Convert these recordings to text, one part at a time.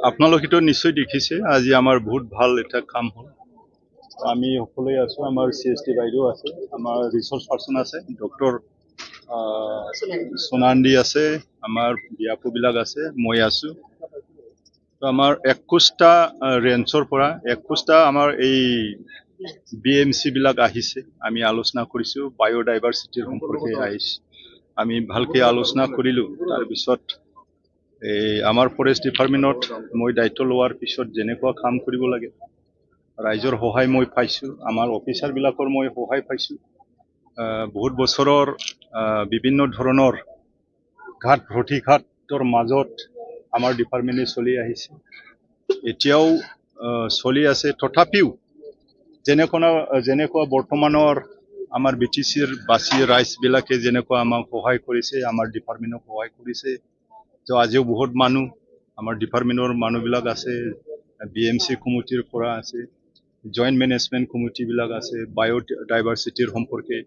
আপোনালোকেতো নিশ্চয় দেখিছে আজি আমাৰ বহুত ভাল এটা কাম হ'ল। আমি সকলোৱে আছো, আমাৰ CST বাইদেউ আছে, আমাৰ ৰিচোৰ্চ পাৰ্চন আছে, ডক্টৰ সোনান্দি আছে, আমাৰ বিয়াপুবিলাক আছে, মই আছো। তো আমাৰ 21টা ৰেঞ্চৰ পৰা 21টা আমাৰ এই BMC বিলাক আহিছে। আমি আলোচনা কৰিছো, বায়োডাইভাৰ্চিটিৰ সম্পৰ্কে আহিছে। আমি ভালকে আলোচনা কৰিলো। তাৰপিছত আমাৰ ফৰেষ্ট ডিপাৰ্টমেণ্টত মই দায়িত্ব লোৱাৰ পিছত যেনেকুৱা কাম কৰিব লাগে, ৰাইজৰ সহায় মই পাইছো, আমাৰ অফিচাৰবিলাকৰ মই সহায় পাইছো। বহুত বছৰৰ বিভিন্ন ধৰণৰ ঘাট প্ৰতিঘাতৰ মাজত আমাৰ ডিপাৰ্টমেণ্টে চলি আহিছে, এতিয়াও চলি আছে। তথাপিও যেনেকুৱা বৰ্তমানৰ আমাৰ BTCৰ বাসী ৰাইজবিলাকে যেনেকুৱা আমাক সহায় কৰিছে, আমাৰ ডিপাৰ্টমেণ্টক সহায় কৰিছে। তো আজিও বহুত মানুহ আমাৰ ডিপাৰ্টমেণ্টৰ মানুহবিলাক আছে, BMC কমিটিৰ পৰা আছে, জইণ্ট মেনেজমেণ্ট কমিটিবিলাক আছে, বায়োডাইভাৰ্চিটিৰ সম্পৰ্কে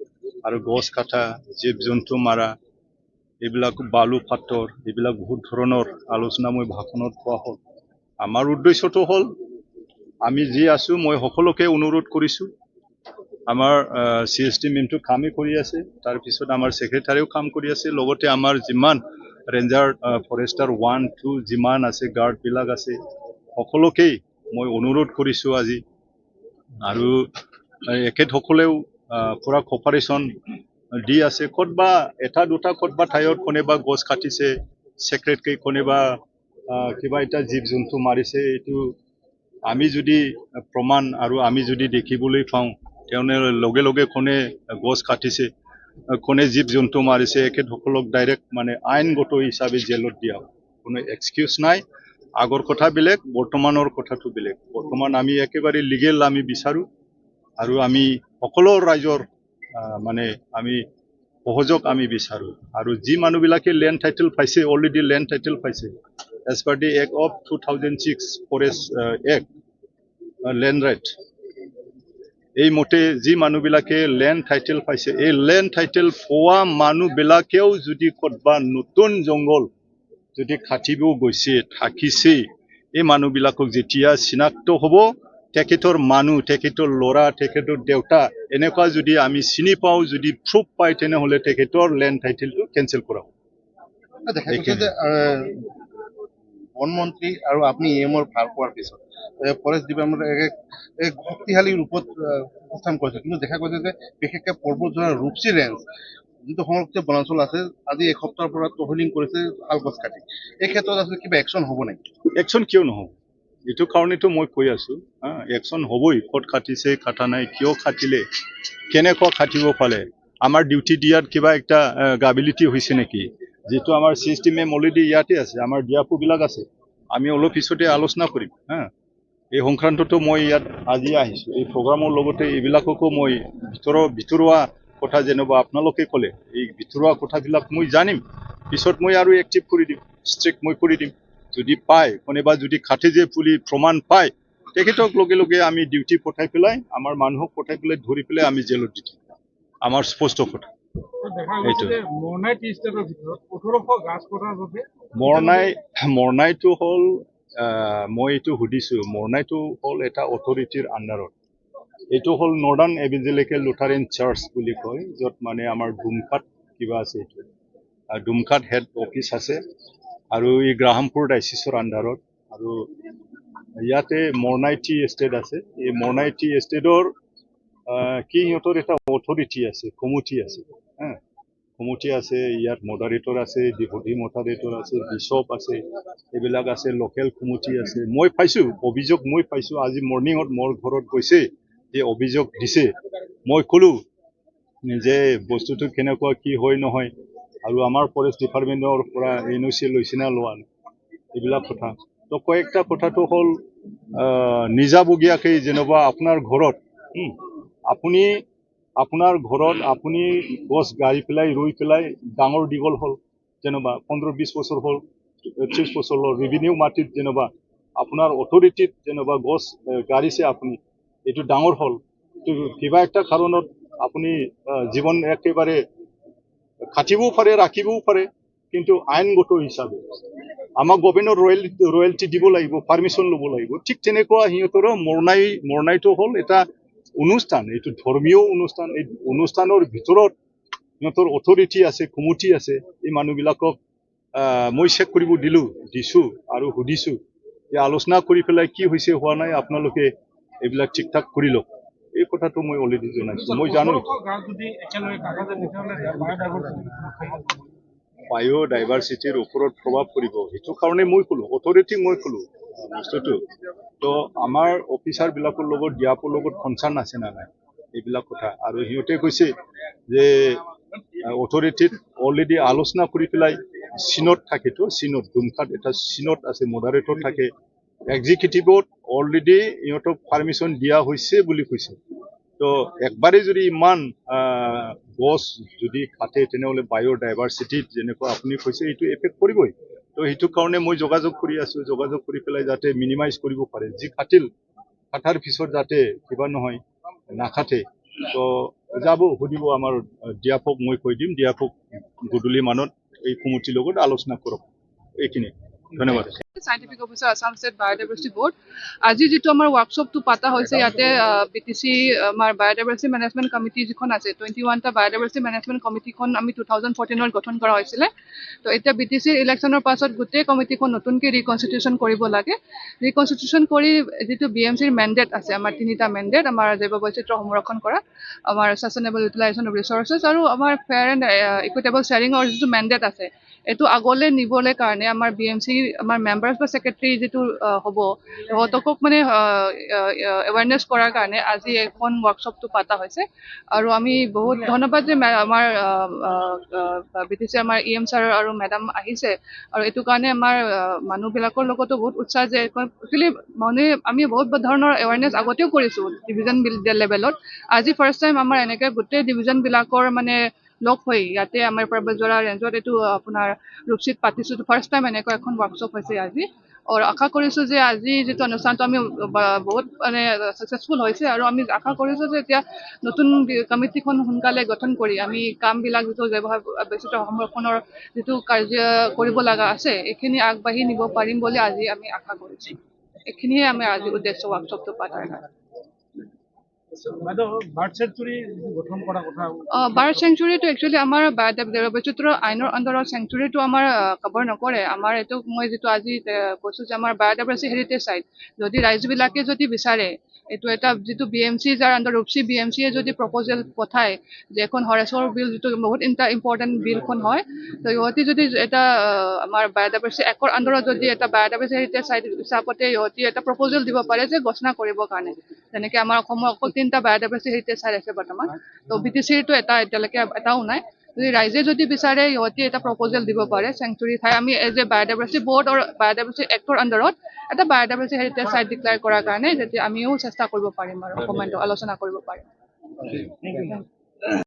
আৰু গছ কাটা, জীৱ জন্তু মাৰা, এইবিলাক বালু পাথৰ, এইবিলাক বহুত ধৰণৰ আলোচনা মই ভাষণত কোৱা হ'ল। আমাৰ উদ্দেশ্যটো হ'ল, আমি যি আছো মই সকলোকে অনুৰোধ কৰিছো, আমাৰ CST মেমটো কামেই কৰি আছে, তাৰপিছত আমাৰ ছেক্ৰেটাৰীও কাম কৰি আছে, লগতে আমাৰ যিমান ৰেঞ্জাৰ ফৰেষ্টাৰ 1, 2 যিমান আছে, গাৰ্ডবিলাক আছে, সকলোকেই মই অনুৰোধ কৰিছো আজি। আৰু এখেতসকলেও পুৰা কপাৰেশ্যন দি আছে। ক'তবা এটা দুটা ক'তবা ঠাইত কোনোবা গছ কাটিছে, ছেক্ৰেটকৈ কোনোবা কিবা এটা জীৱ জন্তু মাৰিছে, এইটো আমি যদি প্ৰমাণ আৰু আমি যদি দেখিবলৈ পাওঁ, তেওঁলোকে লগে লগে কোনে গছ কাটিছে, কোনে জীৱ জন্তু মাৰিছে, এখেতসকলক ডাইৰেক্ট মানে আইনগত হিচাপে জেলত দিয়া, কোনো এক্সকিউজ নাই। আগৰ কথা বেলেগ, বৰ্তমানৰ কথাটো বেলেগ। বৰ্তমান আমি একেবাৰে লিগেল আমি বিচাৰো, আৰু আমি সকলো ৰাইজৰ মানে আমি সহযোগ আমি বিচাৰো। আৰু যি মানুহবিলাকে লেণ্ড টাইটেল পাইছে, অলৰেডি লেণ্ড টাইটেল পাইছে, as per the act of 2006 forest act land right, এই মতে যি মানুহবিলাকে লেণ্ড টাইটেল পাইছে, এই লেণ্ড টাইটেল পোৱা মানুহবিলাকেও যদি ক'তবা নতুন জংঘল যদি কাটিব গৈছে, থাকিছে, এই মানুহবিলাকক যেতিয়া চিনাক্ত হ'ব, তেখেতৰ মানুহ, তেখেতৰ ল'ৰা, তেখেতৰ দেউতা, এনেকুৱা যদি আমি চিনি পাওঁ, যদি প্ৰুফ পাই, তেনেহ'লে তেখেতৰ লেণ্ড টাইটেলটো কেঞ্চেল কৰা হ'ব। দেখা গৈছে যে বনমন্ত্ৰী আৰু আপুনি EMৰ ভাল পোৱাৰ পিছত ফৰেষ্ট ডিপাৰ্টমেণ্টে এক শক্তিশালী ৰূপত উপস্থান কৰিছে, কিন্তু দেখা গৈছে যে বিশেষকৈ পৰ্বতজোৰা ৰূপসী ৰেঞ্জ যিটো সংৰক্ষিত বনাঞ্চল আছে, আজি এসপ্তাহৰ পৰা টহলিং কৰিছে শাল গছ কাটি। এই ক্ষেত্ৰত আচলতে কিবা একশ্যন হ'ব নেকি? একশ্যন কিয় নহ'ব? এইটো কাৰণেতো মই কৈ আছো, একশ্যন হ'বই। ক'ত কাটিছে, কাটা নাই, কিয় কাটিলে, কেনেকুৱা কাটিব পালে, আমাৰ ডিউটি দিয়াত কিবা একটা গাবিলিটি হৈছে নেকি? যিটো আমাৰ CST মেম অলৰেডি ইয়াতে আছে, আমাৰ বিয়াপুবিলাক আছে, আমি অলপ পিছতে আলোচনা কৰিম। এই সংক্ৰান্ততো মই ইয়াত আজি আহিছো, এই প্ৰগ্ৰামৰ লগতে এইবিলাককো মই ভিতৰুৱা কথা যেনিবা আপোনালোকে ক'লে, এই ভিতৰুৱা কথাবিলাক মই জানিম, পিছত মই আৰু এক্টিভ কৰি দিম, ষ্ট্ৰিক্ট মই কৰি দিম। যদি পায়, কোনোবা যদি কাটে যে পুলি প্ৰমাণ পায়, তেখেতক লগে লগে আমি ডিউটি পঠাই পেলাই, আমাৰ মানুহক পঠাই পেলাই ধৰি পেলাই আমি জেলত দি দিম। আমাৰ স্পষ্ট কথা। মৰণাইটো হ'ল, মই এইটো সুধিছো, মৰণাইটো হ'ল এটা অথৰিটিৰ আণ্ডাৰত। এইটো হ'ল নৰ্দাৰ্ণ এভিঞ্জেলিকেল লুথাৰেন চাৰ্চ বুলি কয়, য'ত মানে আমাৰ ডুমকাত কিবা আছে, এইটো ডুমকাত হেড অফিচ আছে, আৰু এই গ্ৰাহামপুৰ ডাইচিছৰ আণ্ডাৰত। আৰু ইয়াতে মৰণাই টি এষ্টেট আছে, এই মৰণাই টি এষ্টেটৰ কি সিহঁতৰ এটা অথৰিটি আছে, কমিটি আছে, কমিটি আছে, ইয়াত মডাৰেটৰ আছে, ডেপুটি মডাৰেটৰ আছে, বিশ্বপ আছে, এইবিলাক আছে, লোকেল কমিটি আছে। মই পাইছো অভিযোগ, মই পাইছো আজি মৰ্ণিঙত মোৰ ঘৰত গৈছে, এই অভিযোগ দিছে। মই ক'লো যে বস্তুটো কেনেকুৱা কি হয় নহয়, আৰু আমাৰ ফৰেষ্ট ডিপাৰ্টমেণ্টৰ পৰা NOC লৈছে না লোৱা নাই, এইবিলাক কথা। তো কয়েকটা কথাটো হ'ল, নিজাববীয়াকৈ যেনিবা আপোনাৰ ঘৰত আপোনাৰ ঘৰত আপুনি গছ গাড়ি পেলাই ৰুই পেলাই ডাঙৰ দীঘল হ'ল, যেনিবা 15-20 বছৰ হ'ল, 30 বছৰ হ'ল, ৰেভিনিউ মাটিত যেনিবা আপোনাৰ অথৰিটিত যেনিবা গছ গাড়িছে, আপুনি এইটো ডাঙৰ হ'ল, কিবা একটা কাৰণত আপুনি জীৱন একেবাৰে কাটিবও পাৰে, ৰাখিবও পাৰে, কিন্তু আইনগত হিচাপে আমাক গভৰ্ণমেণ্টৰ ৰয়েলটি দিব লাগিব, পাৰ্মিশ্যন ল'ব লাগিব। ঠিক তেনেকুৱা সিহঁতৰ মৰণাইটো হ'ল এটা অনুষ্ঠান, এইটো ধৰ্মীয় অনুষ্ঠান। এই অনুষ্ঠানৰ ভিতৰত সিহঁতৰ অথৰিটি আছে, কমিটি আছে। এই মানুহবিলাকক মই চেক কৰিব দিছোঁ আৰু সুধিছোঁ যে আলোচনা কৰি পেলাই কি হৈছে হোৱা নাই আপোনালোকে এইবিলাক ঠিক ঠাক কৰি লওক। এই কথাটো মই অলৰেডি জনাইছোঁ। মই জানো বায়'ডাইভাৰ্চিটিৰ ওপৰত প্ৰভাৱ পৰিব, সেইটো কাৰণে মই ক'লো, অথৰিটিক মই ক'লো বস্তুটো। তো আমাৰ অফিচাৰবিলাকৰ লগত ডিআৰঅ'ৰ লগত কনচাৰ্ণ আছে না নাই এইবিলাক কথা। আৰু সিহঁতে কৈছে যে অথৰিটিত অলৰেডি আলোচনা কৰি পেলাই চিনত থাকেতো, চিনত দুমকাত এটা চিনত আছে, মডাৰেটৰ থাকে। এক্সিকিউটিভত অলৰেডি ইহঁতক পাৰ্মিশ্যন দিয়া হৈছে বুলি কৈছে। তো একবাৰে যদি ইমান গছ যদি কাটে তেনেহ'লে বায়'ডাইভাৰ্চিটিত যেনেকুৱা আপুনি কৈছে এইটো এফেক্ট কৰিবই। তো সেইটো কাৰণে মই যোগাযোগ কৰি আছোঁ, যোগাযোগ কৰি পেলাই যাতে মিনিমাইজ কৰিব পাৰে। যি কাটাৰ পিছত যাতে কিবা নহয় নাকাটে। তো যাব সুধিব আমাৰ ডিআৰঅ'ক, মই কৈ দিম ডিআৰঅ'ক গধূলি মানত এই কমিটিৰ লগত আলোচনা কৰক। এইখিনি, ধন্যবাদ। Scientific officer Assam state biodiversity board. আজি যিটো আমাৰ ৱৰ্কশ্বপটো পাতা হৈছে ইয়াতে BTC আমাৰ বায়'ডাইভাৰ্চিটি মেনেজমেণ্ট কমিটি যিখন আছে, 21টা বায়'ডাইভাৰ্চিটি মেনেজমেণ্ট কমিটিখন আমি 2014 গঠন কৰা হৈছিলে। তো এতিয়া BTC ইলেকশ্যনৰ পাছত গোটেই কমিটিখন নতুনকৈ ৰিকনষ্টিটিউশ্যন কৰিব লাগে। ৰিকনষ্টিটিউশ্যন কৰি যিটো BMCৰ মেণ্ডেট আছে, আমাৰ 3টা মেণ্ডেট, আমাৰ জৈৱ বৈচিত্ৰ্য সংৰক্ষণ কৰা, আমাৰ ছাষ্টেইনেবল ইউটিলাইজেশ্যন অফ ৰিচৰ্চেছ আৰু আমাৰ ফেয়াৰ এণ্ড ইকুইটেবল শ্বেয়াৰিঙৰ যিটো মেণ্ডেট আছে, এইটো আগলৈ নিবলৈ কাৰণে আমাৰ BMC আমাৰ মেম্বাৰ্ছ বা ছেক্ৰেটাৰী যিটো হ'ব, সিহঁতকক মানে এৱাৰনেছ কৰাৰ কাৰণে আজি এখন ৱৰ্কশ্বপটো পতা হৈছে। আৰু আমি বহুত ধন্যবাদ যে আমাৰ BTC আমাৰ EM ছাৰ আৰু মেডাম আহিছে। আৰু এইটো কাৰণে আমাৰ মানুহবিলাকৰ লগতো বহুত উৎসাহ যে একচুৱেলি মানে আমি বহুত ধৰণৰ এৱাৰনেছ আগতেও কৰিছোঁ ডিভিজন লেভেলত। আজি ফাৰ্ষ্ট টাইম আমাৰ এনেকৈ গোটেই ডিভিজনবিলাকৰ মানে লগ হৈ ইয়াতে আমাৰ পৰ্বতজোৰা ৰেঞ্জত এইটো আপোনাৰ ৰূপসীত পাতিছোঁ। ফাৰ্ষ্ট টাইম এনেকুৱা এখন ৱৰ্কশ্বপ হৈছে আজি। আৰু আশা কৰিছোঁ যে আজি যিটো অনুষ্ঠানটো আমি বহুত মানে ছাকচেছফুল হৈছে। আৰু আমি আশা কৰিছোঁ যে এতিয়া নতুন কমিটিখন সোনকালে গঠন কৰি আমি কামবিলাক যিটো জৈৱ বৈচিত্ৰ্য সংৰক্ষণৰ যিটো কাৰ্য কৰিব লগা আছে এইখিনি আগবাঢ়ি নিব পাৰিম বুলি আজি আমি আশা কৰিছোঁ। এইখিনিয়ে আমি আজি উদ্দেশ্য ৱৰ্কশ্বপটো পতাৰ কাৰণে। বাৰ্ড চেঞ্চুৰী গঠন কৰা কথা। বাৰ্ড চেঞ্চুৰীটো একচুৱেলি আমাৰ জৈৱ বৈচিত্ৰ্য আইনৰ আণ্ডাৰত চেঞ্চুৰীটো আমাৰ কভাৰ নকৰে। আমাৰ এইটো মই যিটো আজি কৈছোঁ যে আমাৰ বায়'ডাইভাৰ্চিটি হেৰিটেজ চাইট, যদি ৰাইজবিলাকে যদি বিচাৰে এইটো এটা যিটো BMC যাৰ আণ্ডাৰ ৰূপসী BMCয়ে যদি প্ৰপ'জেল পঠায় যে এখন হৰেশ্বৰ বিল যিটো বহুত ইম্পৰ্টেণ্ট বিলখন হয়, তো ইহঁতি যদি এটা আমাৰ বায়'ডাইভাৰ্চিটি একৰ আণ্ডাৰত যদি এটা বায়'ডাইভাৰ্চিটি হেৰিটেজ চাইট হিচাপতে ইহঁতি এটা প্ৰপ'জেল দিব পাৰে যে ঘোষণা কৰিবৰ কাৰণে। যেনেকৈ আমাৰ অসমৰ অকল 3টা বায়'ডাইভাৰ্চিটি হেৰিটেজ চাইট আছে বৰ্তমান। তো BTCৰটো এতিয়ালৈকে এটাও নাই। যদি ৰাইজে যদি বিচাৰে ইহঁতি এটা প্ৰপ'জেল দিব পাৰে চেঞ্চুৰী ঠাই আমি এজ এ বায়'ডাইভাৰ্চিটি বৰ্ড আৰু বায়'ডাইভাৰ্চিটি এক্টৰ আণ্ডাৰত এটা বায়'ডাইভাৰ্চিটি হেৰিটেজ চাইট ডিক্লেয়াৰ কৰাৰ কাৰণে যেতিয়া আমিও চেষ্টা কৰিব পাৰিম আৰু অকণমান আলোচনা কৰিব পাৰিম।